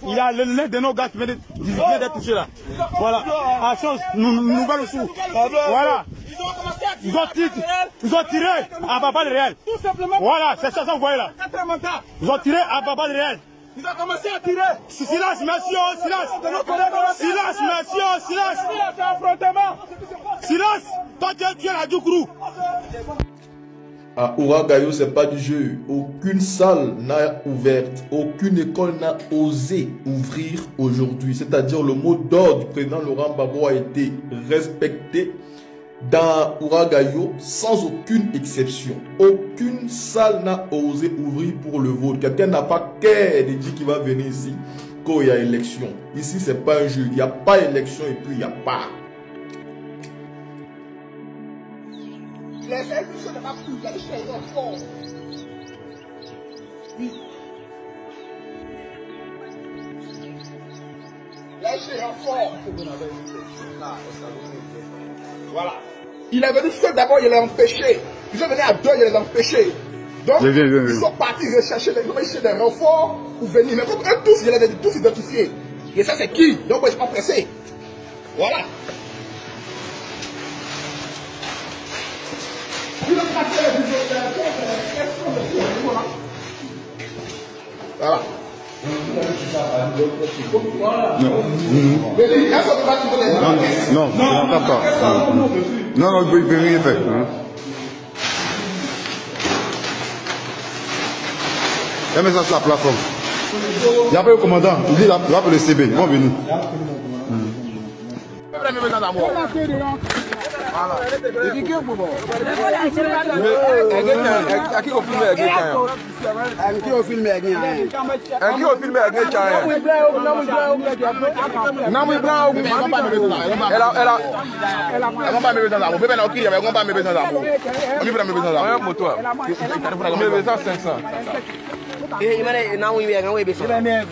Il y a l'un de nos gars qui vient d'être touché là. Voilà. À chose, nouvelle sous. Voilà. Ils ont tiré à Baba de réel. Tout simplement. Voilà, c'est ça que vous voyez là. Ils ont tiré à Baba de réel. Ils ont commencé à tirer. Silence, messieurs, silence. Silence, messieurs, silence. Silence. Toi, tu es la Djoukrou. À Ouragayo, c'est pas du jeu. Aucune salle n'a ouverte. Aucune école n'a osé ouvrir aujourd'hui. C'est-à-dire le mot d'ordre du président Laurent Gbagbo a été respecté dans Ouragayo sans aucune exception. Aucune salle n'a osé ouvrir pour le vote. Quelqu'un n'a pas qu'à dire qu'il va venir ici quand il y a élection. Ici, c'est pas un jeu. Il n'y a pas élection et puis il n'y a pas. Les institutions ne pas plus, il y a des choses forts. Oui. Les géants forts. Voilà. Il est venu seul d'abord, il l'a empêché. Ils sont venus à deux, il les a empêchés. Donc, ils sont partis rechercher des renforts pour venir. Mais comme eux tous, il les a tous identifiés. Et ça, c'est qui? Donc, je ne suis pas pressé. Voilà. Voilà. Non, non, pas. Non, il peut rien faire. Il y a un message sur la plateforme. Il n'y a pas le commandant, il dit là, pour le CB, ils vont venir.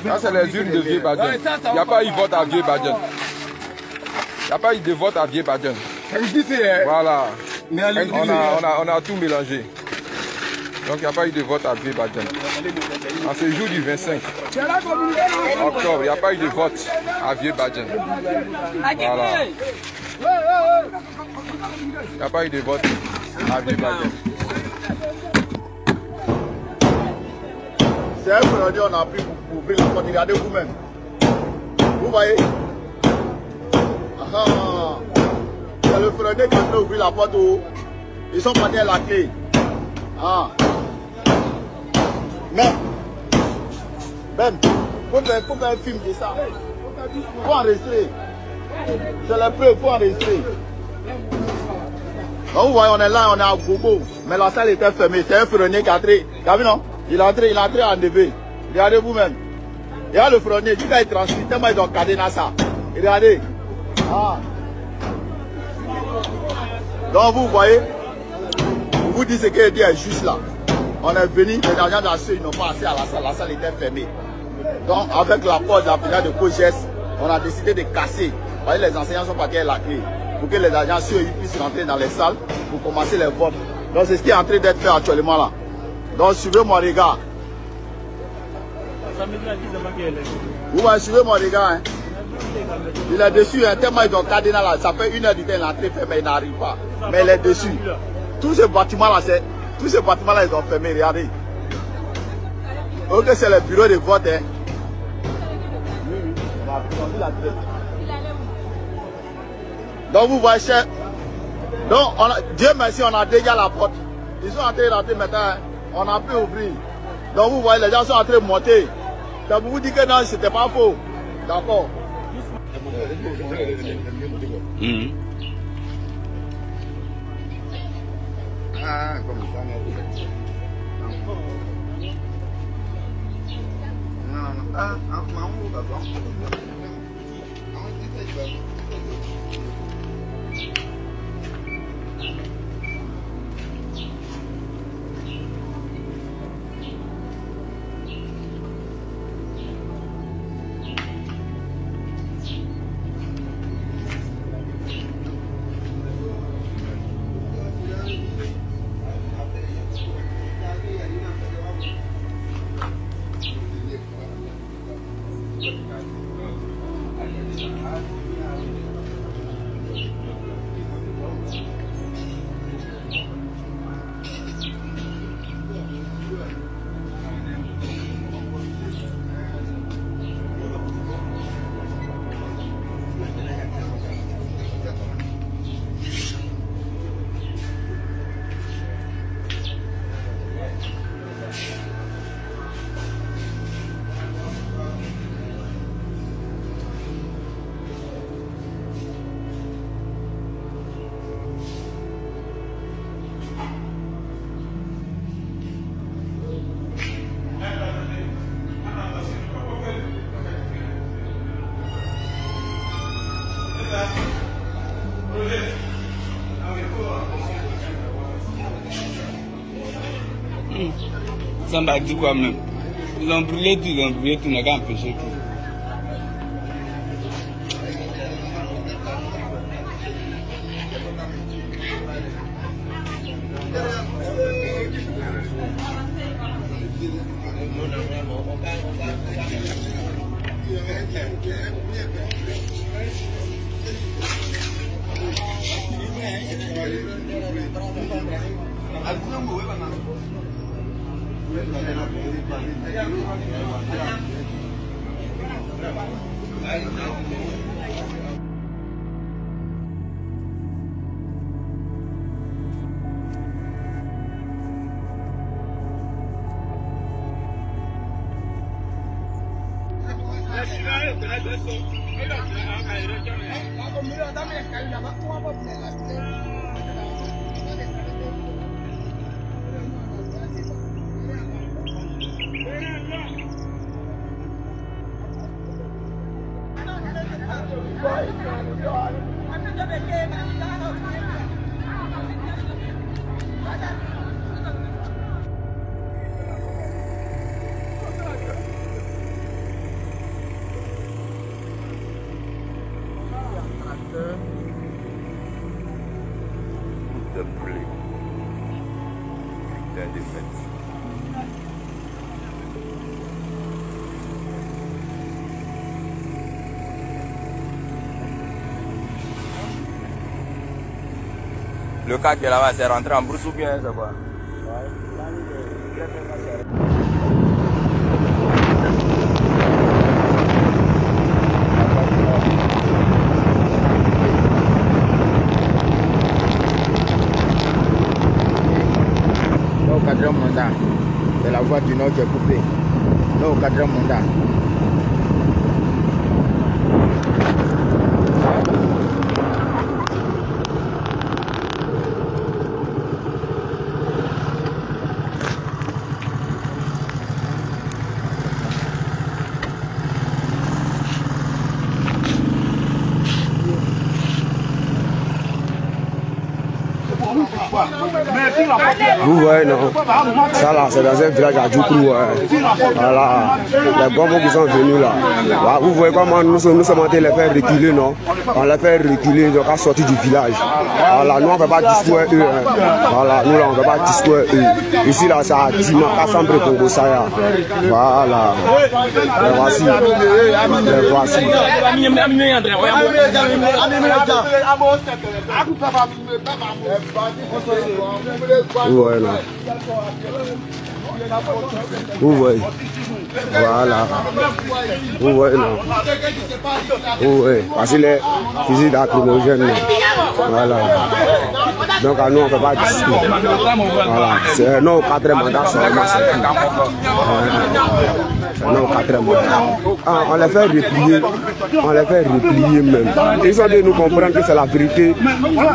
Ça, c'est les unes de Vieux Badjen. Il n'y a pas eu vote à Vieux Badjen. Il n'y a pas eu de vote à Vieux Badjen. Voilà. On a tout mélangé. Donc il n'y a pas eu de vote à Vieux Badjen. En ce jour du 25 octobre, il n'y a pas eu de vote à Vieux Badjen. Voilà. Il n'y a pas eu de vote à Vieux Badjen. C'est un produit qu'on a pris pour ouvrir la porte. Regardez vous-même. Vous voyez? C'est le freineur qui a ouvert la porte où ils sont partis à la clé. Ben, faut faire un film de ça. Faut enregistrer. C'est la preuve, faut enregistrer. Donc, vous voyez, on est là, on est à Gogo. Mais la salle était fermée. C'est un freineur qui a entré. Vous avez vu, non? Il a entré à enlever. Regardez vous-même. Il y a le freineur, du gars est transmis, tellement ils ont cadené ça. Regardez. Donc vous voyez, vous dites ce qu'il dit est juste là. On est venu, les agents d'assaut, ils n'ont pas accès à la salle était fermée. Donc avec la pause de COGES, on a décidé de casser. Vous voyez, les enseignants sont partis à la clé pour que les agents puissent rentrer dans les salles pour commencer les votes. Donc c'est ce qui est en train d'être fait actuellement là. Donc suivez mon regard. Vous voyez, suivez mon regard. Hein. Il est dessus, hein, tellement ils ont cadené là. Ça fait 1 heure du temps, l'entrée fermée, il n'arrive pas. Mais il est dessus. Tous ces bâtiments-là, ils ont fermé, regardez. Ok, c'est le bureau de vote. Hein. Donc vous voyez, cher. Donc, Dieu merci, on a déjà la porte. Ils sont en train de rentrer maintenant. Hein. On a pu ouvrir. Donc vous voyez, les gens sont en train de monter. Donc vous vous dites que non, c'était pas faux. D'accord. Ça m'a dit quoi même? Ils ont brûlé tout, n'a qu'à empêcher tout. Le cas qui est là-bas, c'est rentré en brousse ou bien c'est quoi? Là, au quatrième mandat, c'est la voie du Nord qui est coupée. Là, au quatrième mandat. Vous voyez, non? Ça là, c'est dans un village à Djoukrou. Voilà, les gommos qui sont venus là. Voilà, vous voyez comment nous sommes en train de les faire reculer, non? On les fait reculer, donc à sortir du village. Voilà, nous on ne peut pas distraire eux. Voilà, nous là on ne peut pas distraire eux. Ici là, c'est à Dima, Kassambre, Congo, Saya. Voilà. Les voici. Les voici. Vous voyez là. Vous voyez. Voilà. Vous voyez là. Vous voyez. Voici les fusils lacrymogènes. Voilà. Donc à nous on ne peut pas discuter. Voilà. C'est nos 4 mandats seulement. C'est nos 4 mandats. Ah, on les fait replier. On les fait replier même. Ils ont de nous comprendre que c'est la vérité.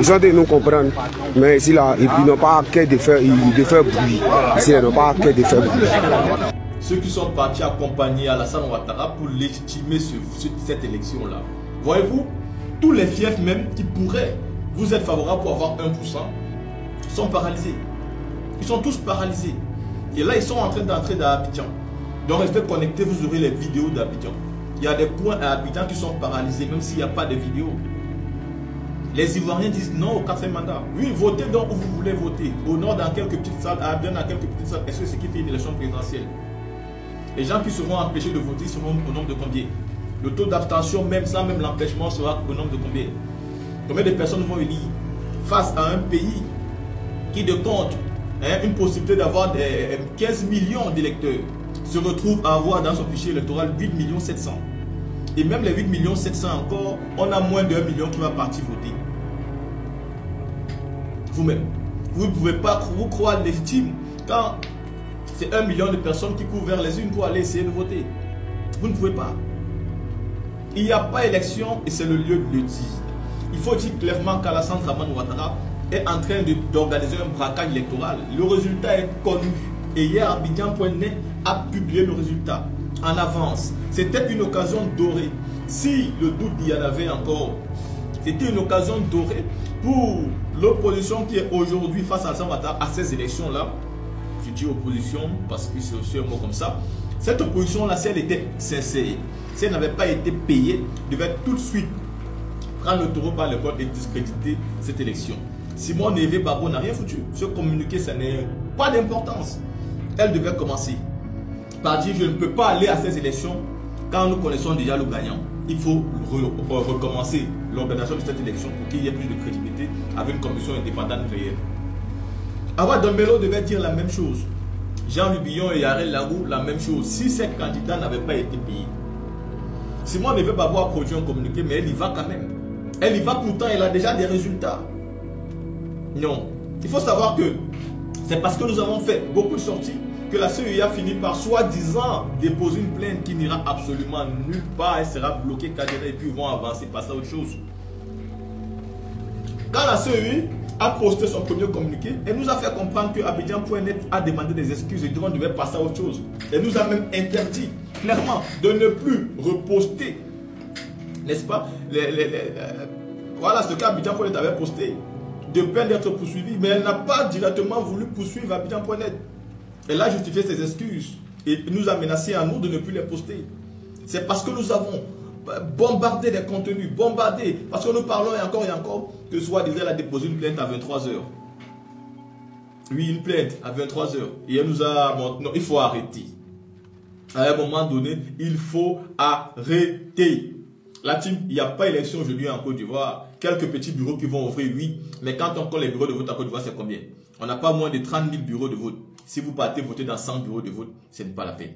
Ils ont de nous comprendre. Mais ici là, ils n'ont pas qu'à de faire bruit. Ici, ils n'ont pas qu'à de faire bruit. Ceux qui sont partis accompagner Alassane Ouattara pour légitimer cette élection-là. Voyez-vous, tous les fiefs même qui pourraient vous être favorables pour avoir 1% sont paralysés. Ils sont tous paralysés. Et là, ils sont en train d'entrer dans Abidjan. Donc, restez connectés, vous aurez les vidéos d'Abidjan. Il y a des points à Abidjan qui sont paralysés, même s'il n'y a pas de vidéos. Les Ivoiriens disent non au 4e mandat. Oui, votez donc où vous voulez voter. Au nord, dans quelques petites salles, à Abidjan, dans quelques petites salles. Est-ce que c'est qui fait une élection présidentielle? Les gens qui seront empêchés de voter seront au nombre de combien? Le taux d'abstention, même sans même l'empêchement, sera au nombre de combien? Combien de personnes vont élire face à un pays qui de compte une possibilité d'avoir 15 millions d'électeurs, se retrouve à avoir dans son fichier électoral 8 700 000. Et même les 8 700 000 encore, on a moins d'1 million qui va partir voter. Vous-même, vous ne pouvez pas vous croire légitime quand c'est 1 million de personnes qui courent vers les urnes pour aller essayer de voter. Vous ne pouvez pas. Il n'y a pas élection et c'est le lieu de le dire. Il faut dire clairement qu'Alassane Dramane Ouattara est en train d'organiser un braquage électoral. Le résultat est connu. Et hier, Abidjan.net a publié le résultat en avance. C'était une occasion dorée. Si le doute y en avait encore, c'était une occasion dorée pour l'opposition qui est aujourd'hui face à Alassane Ouattara à ces élections-là. Je dis opposition parce que c'est aussi un mot comme ça. Cette opposition-là, si elle était sincère, si elle n'avait pas été payée, devait tout de suite prendre le taureau par le corps et discréditer cette élection. Simone Eve Babo n'a rien foutu. Ce communiqué, ça n'a pas d'importance. Elle devait commencer par dire je ne peux pas aller à ces élections quand nous connaissons déjà le gagnant. Il faut recommencer l'organisation de cette élection pour qu'il y ait plus de crédibilité avec une commission indépendante réelle. Awa Dombelo devait dire la même chose. Jean Lubillon et Yarel Lagou, la même chose. Si ces candidats n'avaient pas été payés. Simone ne veut pas avoir produit un communiqué, mais elle y va quand même. Elle y va pourtant, elle a déjà des résultats. Non. Il faut savoir que c'est parce que nous avons fait beaucoup de sorties que la CEI a fini par soi-disant déposer une plainte qui n'ira absolument nulle part. Elle sera bloquée, cadrée et puis ils vont avancer, passer à autre chose. Quand la CEI a posté son premier communiqué, elle nous a fait comprendre que Abidjan.net a demandé des excuses et qu'on devait passer à autre chose. Elle nous a même interdit clairement de ne plus reposter, n'est-ce pas, voilà ce qu'Abidjan.net avait posté, de peine d'être poursuivi, mais elle n'a pas directement voulu poursuivre Abidjan.net. Elle a justifié ses excuses et nous a menacé à nous de ne plus les poster. C'est parce que nous avons bombardé des contenus, bombardé, parce que nous parlons et encore que soi-disant elle a déposé une plainte à 23 h. Oui, une plainte à 23 h. Et elle nous a montré, non, il faut arrêter. À un moment donné, il faut arrêter. La team, il n'y a pas élection aujourd'hui en Côte d'Ivoire. Quelques petits bureaux qui vont ouvrir, oui. Mais quand on compte les bureaux de vote en Côte d'Ivoire, c'est combien? On n'a pas moins de 30 000 bureaux de vote. Si vous partez voter dans 100 bureaux de vote, ce n'est pas la peine.